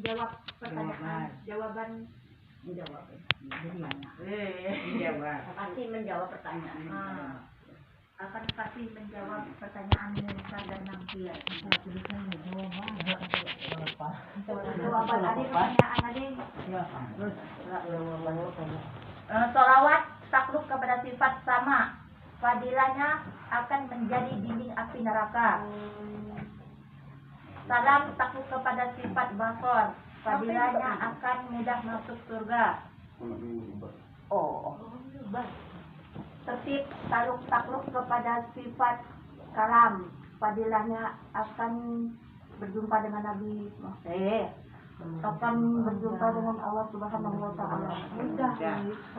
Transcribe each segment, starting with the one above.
jawab pertanyaan, jawaban menjawab. Jawab. Pasti menjawab pertanyaan. akan kasih menjawab pertanyaan Musa dan Nangkir. Jawaban adik pertanyaan adik. Sholawat takluk kepada sifat sama, fadilahnya akan menjadi dinding api neraka. Salam takluk kepada sifat bakor, fadilahnya akan mudah masuk surga. Tertib takluk kepada sifat kalam, fadilahnya akan berjumpa dengan Nabi Muhammad, akan berjumpa dengan Allah Subhanahu wa taala.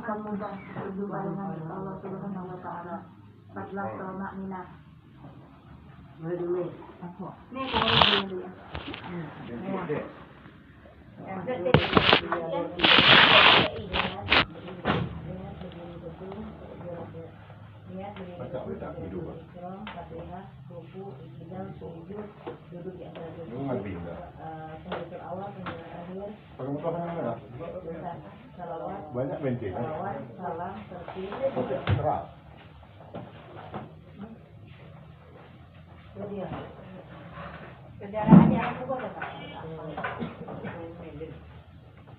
Akan mudah berjumpa dengan Allah Subhanahu wa taala. 14 selama minah. Nih kalau dulu ya. Banyak bensin. Salam tertib. Keras. Kendaraan yang aku boleh tak?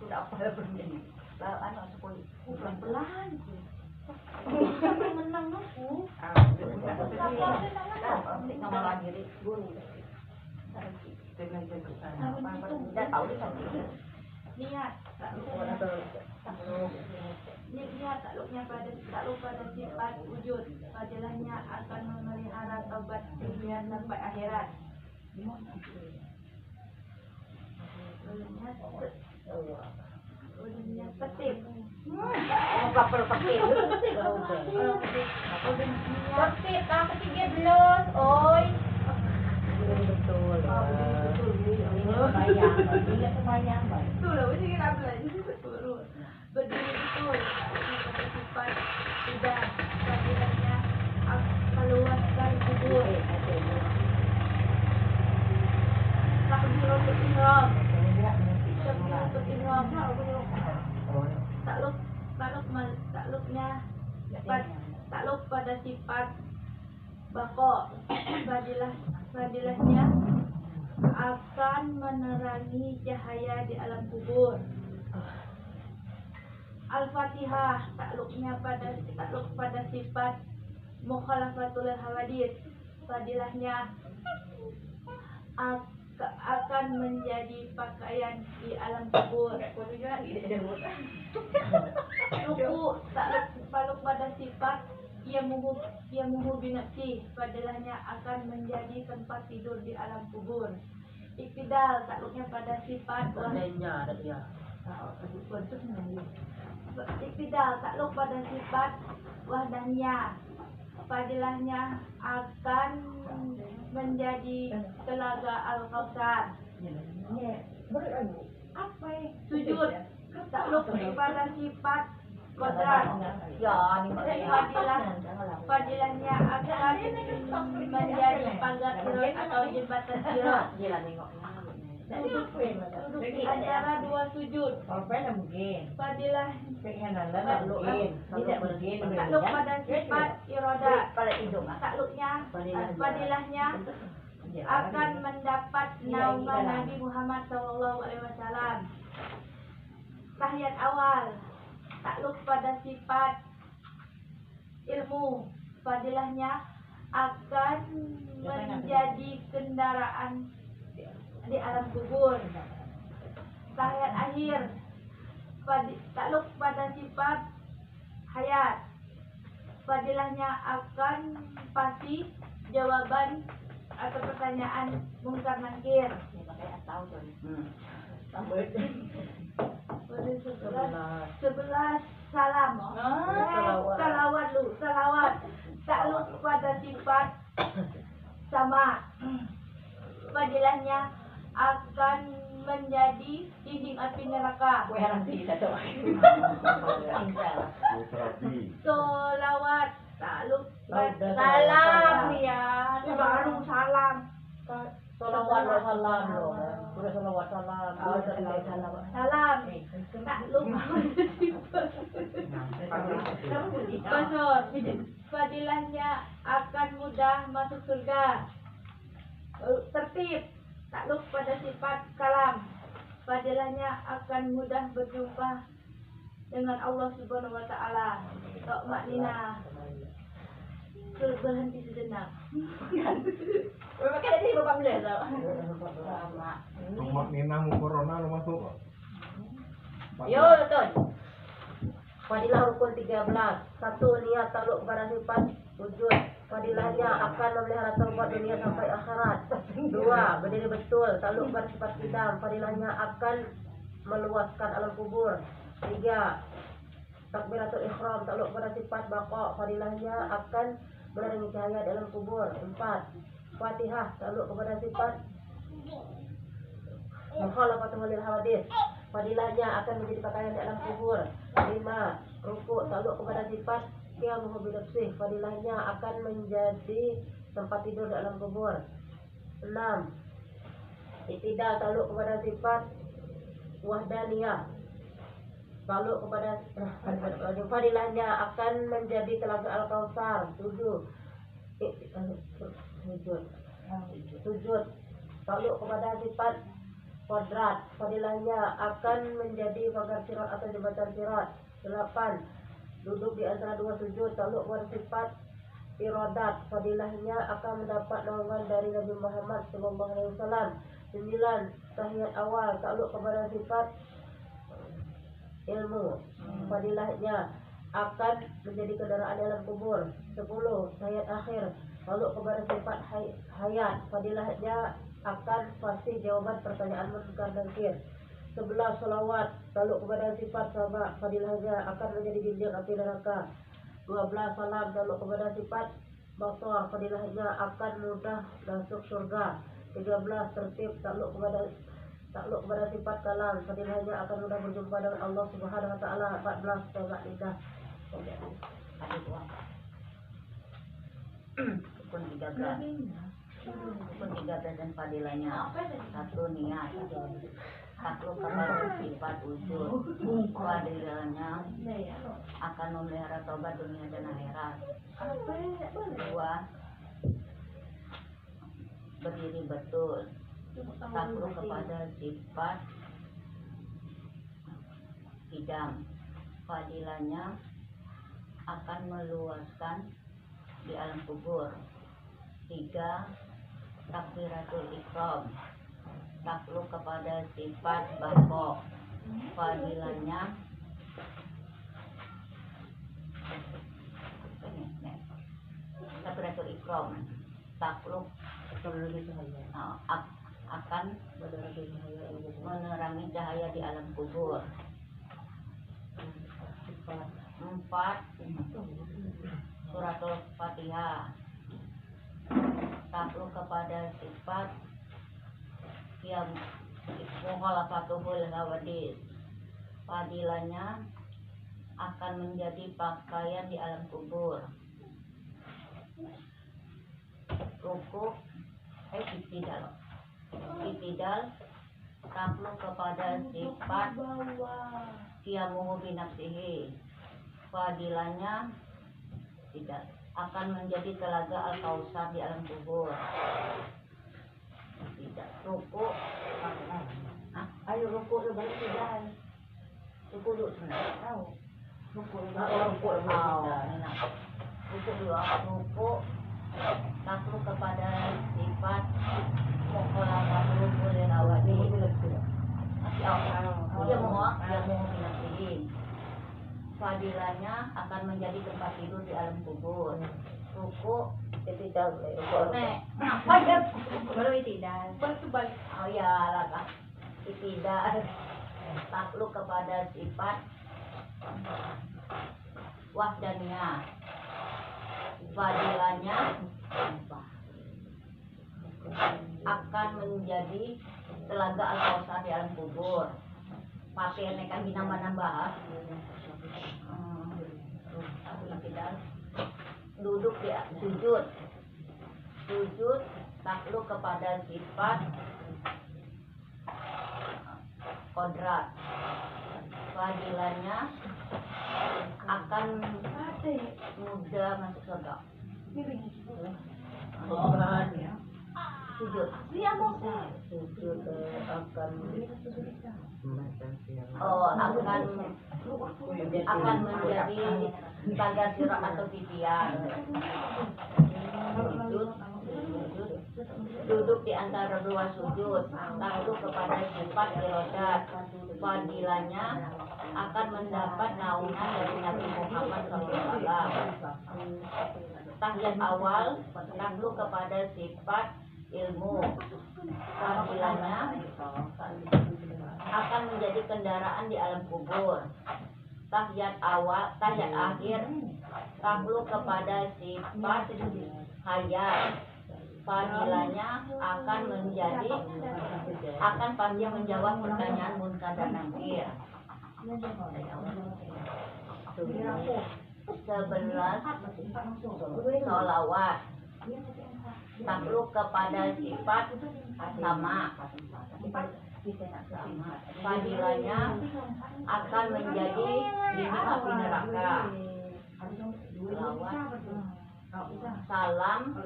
Sudah apa berdiri? Lalu anak sekolah. Pelan-pelan. Sampai menang aku. Ngomong lagi deh. Guru. Dan tahu dia kan. Niat takluknya pada sifat wujud, fadilahnya akan memelihara taubat dunia sampai akhirat. Ulunnya tertib. Kapal tertib. Tertib tahun ketiga belos, oi. Betul. Bayang. Betul lah, mesti kita belajar betul. Berdiri betul, pada sifat tidak, fadilahnya meluaskan kubur. Takbiratul ihram. Takluk pada sifat bako, fadilahnya akan menerangi cahaya di alam kubur. Al-Fatihah takluk pada sifat mukhalafatul hawadits, fadilahnya akan menjadi pakaian di alam kubur. Ruku takluk pada sifat yamuhu binafsi, fadilahnya akan menjadi tempat tidur di alam kubur. Iktidal takluknya pada sifat Iktidal takluk pada sifat wahdaniyah, fadilahnya akan menjadi telaga Al-Kautsar. Sujud takluk pada sifat kodrat, fadilahnya akan menjadi pagar sirat atau jembatan sirat. Duduk di antara dua sujud, fadilah takluk pada sifat iroda, fadilahnya akan mendapat nama Nabi Muhammad SAW. Tahiyat awal takluk pada sifat ilmu, fadilahnya akan menjadi kendaraan di alam kubur. Tahiyat akhir takluk pada sifat hayat, fadilahnya akan pasti jawaban atau pertanyaan mungkar nakir. 11 salam. Salawat takluk pada sifat sama, fadilahnya akan menjadi dinding api neraka. Solawat takluk salam ya, baru salam. Salawat wa salam loh. Udah salawat salam. Salam. Tak lupa Pasor. Fadilahnya akan mudah masuk surga. Tertib, takluk pada sifat kalam. Fadilahnya akan mudah berjumpa dengan Allah Subhanahu wa taala. Tok maknina berhenti sejenak. Makanya tadi bapak bilang tau. Mak Nina mau corona lo masuk. Yo, betul. Fadilah rukun 13. 1. Niat takluk kepada sifat wujud. Fadilahnya akan memelihara taubat dunia sampai akhirat. 2. Berdiri betul, takluk kepada sifat kidam. Fadilahnya akan meluaskan alam kubur. 3. Takbiratul ihram, takluk kepada sifat baqa. Fadilahnya akan menerangi cahaya di alam kubur. 4. Fatihah, takluk kepada sifat mukhalafatul lil hawadis. Fadilahnya akan menjadi pakaian di alam kubur. 5. Rukuk, takluk kepada sifat qiyamuhu bi nafsih. Fadilahnya akan menjadi tempat tidur di alam kubur. 6. Iktidal, takluk kepada sifat wahdaniyah. Takluk kepada fadilahnya akan menjadi telaga Al-Kautsar. 7. Sujud, takluk kepada sifat kodrat. Fadilahnya akan menjadi pagar sirat atau jembatan sirat. 8. Duduk di antara dua sujud, takluk kepada sifat iradat. Fadilahnya akan mendapat naungan dari Nabi Muhammad SAW. 9. Tahiyat awal, takluk kepada sifat ilmu. Fadilahnya akan menjadi kendaraan dalam kubur. 10. Tahiyat akhir, takluk kepada sifat hayat. Fadilahnya akan pasti jawaban pertanyaan munkar dan nakir. 11. Salawat, takluk kepada sifat sabar. Fadilahnya akan menjadi dinding api neraka. 12. Salam, takluk kepada sifat basar. Fadilahnya akan mudah masuk surga. 13. Tertib, takluk kepada sifat kalam. Fadilahnya akan mudah berjumpa dengan Allah Subhanahu wa taala. 14. Taubat lidah. Rukun 13. Rukun 13 dan fadilahnya. 1. Niat, takluk kepada sifat wujud. Fadilahnya akan memelihara taubat dunia dan akhirat. 2. Berdiri betul, takluk kepada sifat idam. Fadilahnya akan meluaskan di alam kubur. 3. Takbiratul ihram, takluk kepada sifat baqa. Fadilahnya takbiratul ihram, takluk akan menerangi cahaya di alam kubur. 4. Suratul Fatihah, takluk kepada sifat yang mukhalafatul hawadis. Fadilahnya akan menjadi pakaian di alam kubur. Rukuk, iktidal, takluk kepada sifat qiyamuhu bi nafsihi. Fadilahnya tidak akan menjadi telaga Al-Kautsar di alam kubur. Tidak. Rukuk, ayo rukuk lu balik tidak. Rukuk dulu sebentar. Tahu. Rukuk dulu. Rukuk takluk kepada sifat mukhalafatul hawadis. Dia mau binasihin. Fadilahnya akan menjadi tempat tidur di alam kubur. Rukuk iktidal. Apa ya? Baru iktidal. Balik. Oh ya, lah. Iktidal, takluk kepada sifat wahdaniyah. Fadilahnya akan menjadi telaga Al-Kautsar di alam kubur. Pakai nekan nambah-nambah. Duduk di sujud, takluk kepada sifat kodrat. Fadilahnya akan mudah masuk surga. Sujud. Sujud akan menjadi tagasira atau titian. Duduk di antara dua sujud, takluk kepada sifat irodat. Fadilahnya akan mendapat naungan dari Nabi Muhammad SAW. Tahiyat awal, takluk kepada sifat ilmu. Fadilahnya akan menjadi kendaraan di alam kubur. Tahiyat akhir, takluk kepada sifat hayat. Fadilahnya akan pasti menjawab pertanyaan munkar dan nakir. 11 sholawat, takluk kepada sifat sama. Fadilahnya akan menjadi bibit api neraka. Salam,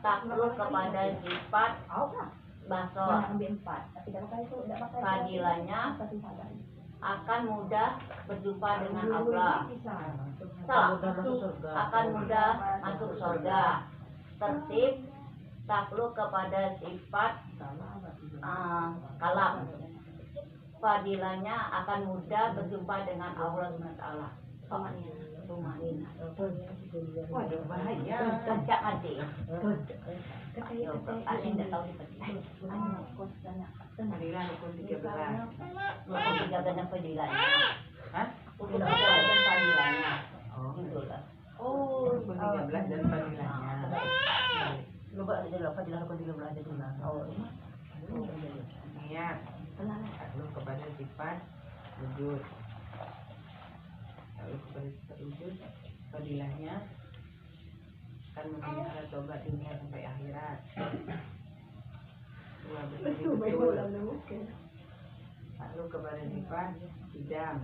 takluk kepada sifat basor. Fadilahnya akan mudah berjumpa dengan Allah. Akan mudah masuk surga. Tertib, takluk kepada sifat kalam. Fadilahnya akan mudah berjumpa dengan Allah SWT. Waduh, bahaya. Sejak adik. Ayo, adik tidak tahu seperti itu. Fadilah rukun 13. Rukun 13 dan fadilahnya. Hah? Rukun 13 dan fadilahnya. Oh, Itulah. rukun 13 dan fadilahnya. Lupa aja lah fadilah rukun 13 aja dulu. Oh, Niat. Takluk kepada sifat wujud. Takluk kepada sifat wujud. Fadilahnya akan memelihara tobat dunia sampai akhirat. Dua betul. Takluk kepada sifat idam.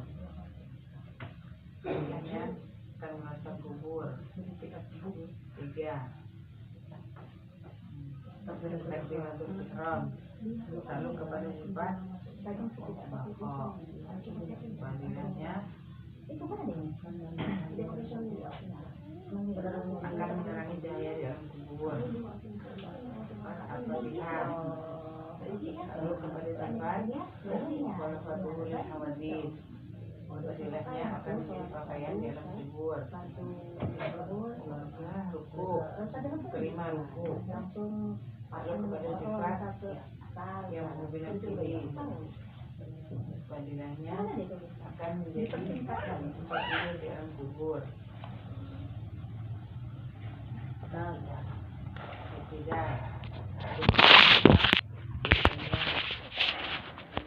Fadilahnya akan mengasah kubur. 3. Takbiratul ihram. Takluk kepada sifat rokok. Fadilahnya akan menerangi cahaya di alam kubur. Al-Fatihah. Takluk kepada sifat walafatul hawadis. Fadilahnya akan menjadi pakaian di alam kubur. Keluarga ruku. 5 ruku. Takluk kepada sifat yang mobilan kiri. Fadilahnya akan menjadi tempat tidur di alam kubur. Tidak.